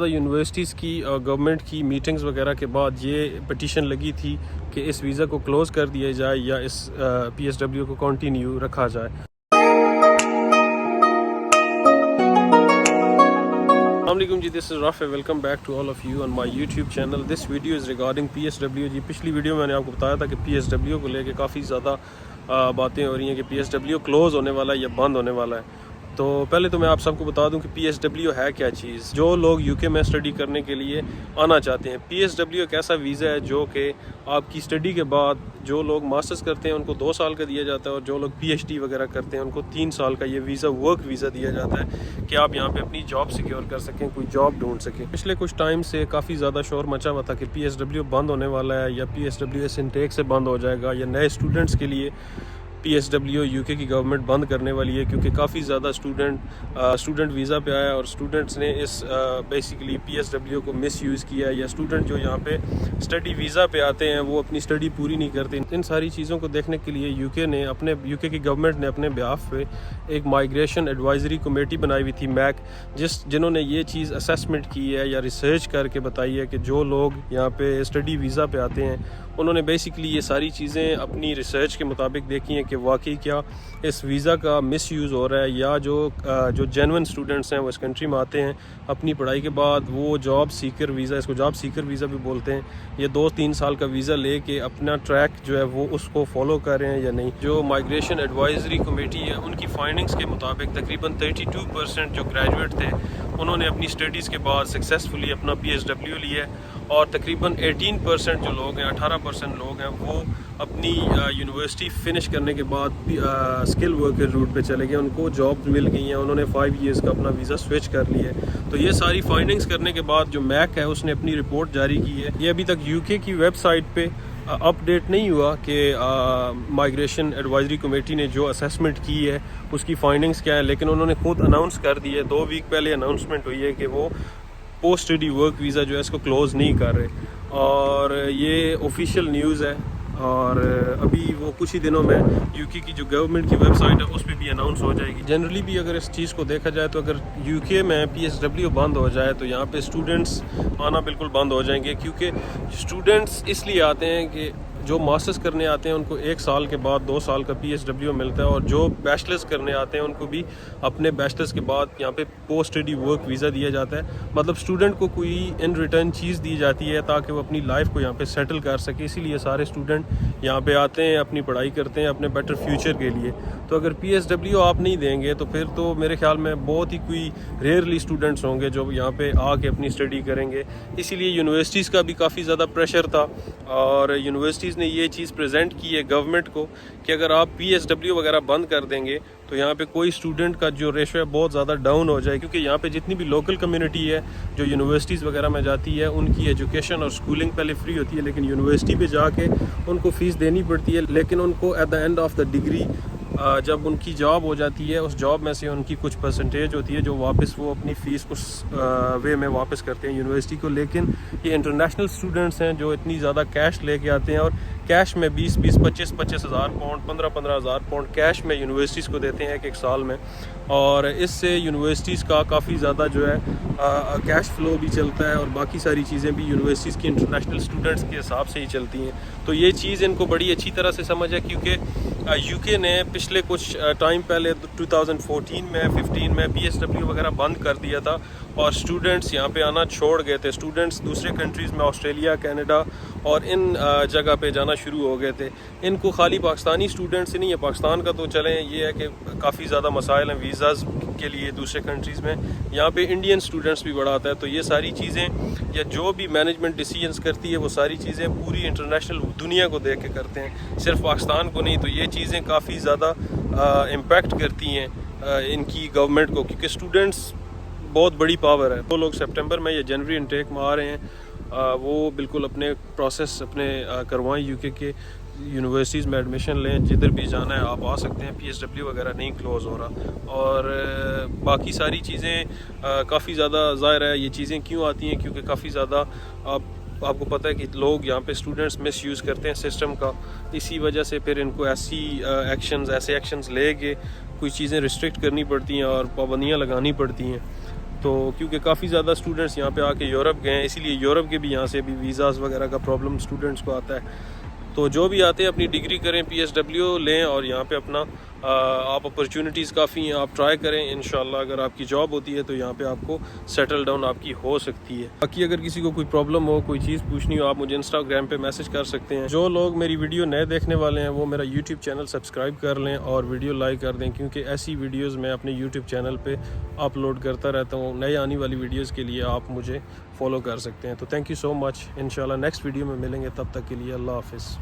Universities کی government کی meetings وغیرہ کے بعد یہ پٹیشن لگی تھی کہ اس ویزا کو کلوز کر دیا جائے یا اس پی ایس ڈبلیو کو کنٹینیو رکھا جائے۔ السلام علیکم جی، this is Rafay, welcome back to all of you on my YouTube channel. This video is regarding P S W. جی پچھلی ویڈیو میں نے آپ کو بتایا تھا کہ پی ایس ڈبلیو کو لے کے کافی زیادہ باتیں ہو رہی ہیں کہ پی ایس ڈبلیو کلوز ہونے والا ہے یا بند ہونے والا ہے۔ تو پہلے تو میں آپ سب کو بتا دوں کہ پی ایس ڈبلیو ہے کیا چیز۔ جو لوگ یو کے میں اسٹڈی کرنے کے لیے آنا چاہتے ہیں، پی ایس ڈبلیو ایک ایسا ویزا ہے جو کہ آپ کی اسٹڈی کے بعد جو لوگ ماسٹرز کرتے ہیں ان کو 2 سال کا دیا جاتا ہے، اور جو لوگ پی ایچ ڈی وغیرہ کرتے ہیں ان کو 3 سال کا یہ ویزا ورک ویزا دیا جاتا ہے کہ آپ یہاں پہ اپنی جاب سیکیور کر سکیں، کوئی جاب ڈھونڈ سکیں۔ پچھلے کچھ ٹائم سے کافی زیادہ شور مچا ہوا تھا کہ پی ایس ڈبلیو بند ہونے والا ہے یا پی ایس ڈبلیو اس انٹیک سے بند ہو جائے گا، یا نئے اسٹوڈنٹس کے لیے پی ایس ڈبلیو یو کے کی گورنمنٹ بند کرنے والی ہے، کیونکہ کافی زیادہ اسٹوڈنٹ ویزا پہ آیا اور اسٹوڈنٹس نے اس بیسیکلی پی ایس ڈبلیو کو مس یوز کیا ہے، یا اسٹوڈنٹ جو یہاں پہ اسٹڈی ویزا پہ آتے ہیں وہ اپنی اسٹڈی پوری نہیں کرتے۔ ان ساری چیزوں کو دیکھنے کے لیے یو کے کی گورنمنٹ نے اپنے بیہاف پہ ایک مائیگریشن ایڈوائزری کمیٹی بنائی ہوئی تھی، میک، جنہوں نے یہ چیز اسیسمنٹ کی ہے یا ریسرچ کر کے بتائی ہے کہ جو لوگ یہاں پہ اسٹڈی ویزا پہ آتے ہیں انہوں نے بیسیکلی یہ ساری چیزیں اپنی ریسرچ کے مطابق دیکھی ہیں کہ واقعی کیا اس ویزا کا مس یوز ہو رہا ہے، یا جو جینون اسٹوڈنٹس ہیں وہ اس کنٹری میں آتے ہیں اپنی پڑھائی کے بعد، وہ جاب سیکر ویزا، اس کو جاب سیکر ویزا بھی بولتے ہیں، یہ 2-3 سال کا ویزا لے کے اپنا ٹریک جو ہے وہ اس کو فالو کر رہے ہیں یا نہیں۔ جو مائیگریشن ایڈوائزری کمیٹی ہے ان کی فائنڈنگز کے مطابق تقریباً 32% جو گریجویٹ تھے انہوں نے اپنی اسٹڈیز کے بعد سکسیزفلی اپنا پی ایس ڈبلیو لیا ہے، اور تقریباً 18% جو لوگ ہیں، 18% لوگ ہیں وہ اپنی یونیورسٹی فنش کرنے کے بعد اسکل ورکر روٹ پہ چلے گئے، ان کو جاب مل گئی ہیں، انہوں نے 5 ایئرس کا اپنا ویزا سوئچ کر لیا ہے۔ تو یہ ساری فائنڈنگز کرنے کے بعد جو میک ہے اس نے اپنی رپورٹ جاری کی ہے۔ یہ ابھی تک یو کے کی ویب سائٹ پہ اپ ڈیٹ نہیں ہوا کہ مائیگریشن ایڈوائزری کمیٹی نے جو اسیسمنٹ کی ہے اس کی فائنڈنگز کیا ہے، لیکن انہوں نے خود اناؤنس کر دی ہے، 2 ویک پہلے اناؤنسمنٹ ہوئی ہے کہ وہ پوسٹ اسٹڈی ورک ویزا جو ہے اس کو کلوز نہیں کر رہے، اور یہ آفیشیل نیوز ہے، اور ابھی وہ کچھ ہی دنوں میں یو کے کی جو گورنمنٹ کی ویب سائٹ ہے اس پہ بھی اناؤنس ہو جائے گی۔ جنرلی بھی اگر اس چیز کو دیکھا جائے تو اگر یو کے میں پی ایس ڈبلیو بند ہو جائے تو یہاں پہ اسٹوڈنٹس آنا بالکل بند ہو جائیں گے، کیونکہ اسٹوڈنٹس اس لیے آتے ہیں کہ جو ماسٹرز کرنے آتے ہیں ان کو 1 سال کے بعد 2 سال کا پی ایس ڈبلیو ملتا ہے، اور جو بیچلرز کرنے آتے ہیں ان کو بھی اپنے بیچلرز کے بعد یہاں پہ پوسٹ اسٹڈی ورک ویزا دیا جاتا ہے۔ مطلب اسٹوڈنٹ کو کوئی ان ریٹرن چیز دی جاتی ہے تاکہ وہ اپنی لائف کو یہاں پہ سیٹل کر سکے، اسی لیے سارے اسٹوڈنٹ یہاں پہ آتے ہیں، اپنی پڑھائی کرتے ہیں اپنے بیٹر فیوچر کے لیے۔ تو اگر پی ایس ڈبلیو آپ نہیں دیں گے تو پھر تو میرے خیال میں بہت ہی کوئی ریئرلی اسٹوڈنٹس ہوں گے جو یہاں پہ آ کے اپنی اسٹڈی کریں گے۔ اسی لیے یونیورسٹیز کا بھی کافی زیادہ پریشر تھا، اور یونیورسٹیز نے یہ چیز پریزنٹ کی ہے گورنمنٹ کو کہ اگر آپ پی ایس ڈبلیو وغیرہ بند کر دیں گے تو یہاں پہ کوئی اسٹوڈنٹ کا جو ریشو ہے بہت زیادہ ڈاؤن ہو جائے، کیونکہ یہاں پہ جتنی بھی لوکل کمیونٹی ہے جو یونیورسٹیز وغیرہ میں جاتی ہے ان کی ایجوکیشن اور اسکولنگ پہلے فری ہوتی ہے، لیکن یونیورسٹی پہ جا کے ان کو فیس دینی پڑتی ہے، لیکن ان کو at the end of the degree جب ان کی جاب ہو جاتی ہے اس جاب میں سے ان کی کچھ پرسنٹیج ہوتی ہے جو واپس وہ اپنی فیس اس وے میں واپس کرتے ہیں یونیورسٹی کو۔ لیکن یہ انٹرنیشنل اسٹوڈنٹس ہیں جو اتنی زیادہ کیش لے کے آتے ہیں، اور کیش میں 20-25 ہزار پاؤنڈ 15 ہزار پاؤنڈ کیش میں یونیورسٹیز کو دیتے ہیں ایک سال میں، اور اس سے یونیورسٹیز کا کافی زیادہ جو ہے کیش فلو بھی چلتا ہے، اور باقی ساری چیزیں بھی یونیورسٹیز کی انٹرنیشنل اسٹوڈنٹس کے حساب سے ہی چلتی ہیں۔ تو یہ چیز ان کو بڑی اچھی طرح سے سمجھ ہے، کیونکہ یو کے نے پچھلے کچھ ٹائم پہلے 2014 میں 15 میں پی ایس ڈبلیو وغیرہ بند کر دیا تھا، اور اسٹوڈنٹس یہاں پہ آنا چھوڑ گئے تھے۔ اسٹوڈنٹس دوسرے کنٹریز میں آسٹریلیا، کینیڈا اور ان جگہ پہ جانا شروع ہو گئے تھے۔ ان کو خالی پاکستانی اسٹوڈنٹس ہی نہیں ہے، پاکستان کا تو چلیں یہ ہے کہ کافی زیادہ مسائل ہیں ویزاز کے لیے دوسرے کنٹریز میں، یہاں پہ انڈین اسٹوڈنٹس بھی بڑا آتا ہے۔ تو یہ ساری چیزیں یا جو بھی مینجمنٹ ڈیسیجنز کرتی ہے وہ ساری چیزیں پوری انٹرنیشنل دنیا کو دیکھ کے کرتے ہیں، صرف پاکستان کو نہیں۔ تو یہ چیزیں کافی زیادہ امپیکٹ کرتی ہیں ان کی گورنمنٹ کو، کیونکہ اسٹوڈنٹس بہت بڑی پاور ہے۔ وہ لوگ سپٹمبر میں یا جنوری انٹیک میں آ رہے ہیں، وہ بالکل اپنے پروسیس اپنے کروائیں، یو کے یونیورسٹیز میں ایڈمیشن لیں، جدھر بھی جانا ہے آپ آ سکتے ہیں، پی ایس ڈبلیو وغیرہ نہیں کلوز ہو رہا۔ اور باقی ساری چیزیں کافی زیادہ ظاہر ہے یہ چیزیں کیوں آتی ہیں، کیونکہ کافی زیادہ آپ کو پتہ ہے کہ لوگ یہاں پہ اسٹوڈنٹس مس یوز کرتے ہیں سسٹم کا، اسی وجہ سے پھر ان کو ایسے ایکشنز لے کے کوئی چیزیں ریسٹرکٹ کرنی پڑتی ہیں اور پابندیاں لگانی پڑتی ہیں۔ تو تو کیونکہ کافی زیادہ اسٹوڈنٹس یہاں پہ آ کے یورپ گئے ہیں، اسی لیے یورپ کے بھی یہاں سے بھی ویزاز وغیرہ کا پرابلم اسٹوڈنٹس کو آتا ہے. تو جو بھی آتے ہیں اپنی ڈگری کریں، پی ایس ڈبلیو لیں اور یہاں پہ اپنا آپ اپرچونیٹیز کافی ہیں، آپ ٹرائی کریں. انشاءاللہ اگر آپ کی جاب ہوتی ہے تو یہاں پہ آپ کو سیٹل ڈاؤن آپ کی ہو سکتی ہے. باقی اگر کسی کو کوئی پرابلم ہو، کوئی چیز پوچھنی ہو، آپ مجھے انسٹاگرام پہ میسج کر سکتے ہیں. جو لوگ میری ویڈیو نئے دیکھنے والے ہیں وہ میرا یوٹیوب چینل سبسکرائب کر لیں اور ویڈیو لائک کر دیں، کیونکہ ایسی ویڈیوز میں اپنے یوٹیوب چینل پہ اپلوڈ کرتا رہتا ہوں. نئے آنے والی ویڈیوز کے لیے آپ مجھے فالو کر سکتے ہیں. تو تھینک یو سو مچ. انشاءاللہ نیکسٹ ویڈیو میں ملیں گے، تب تک کے لیے اللہ حافظ.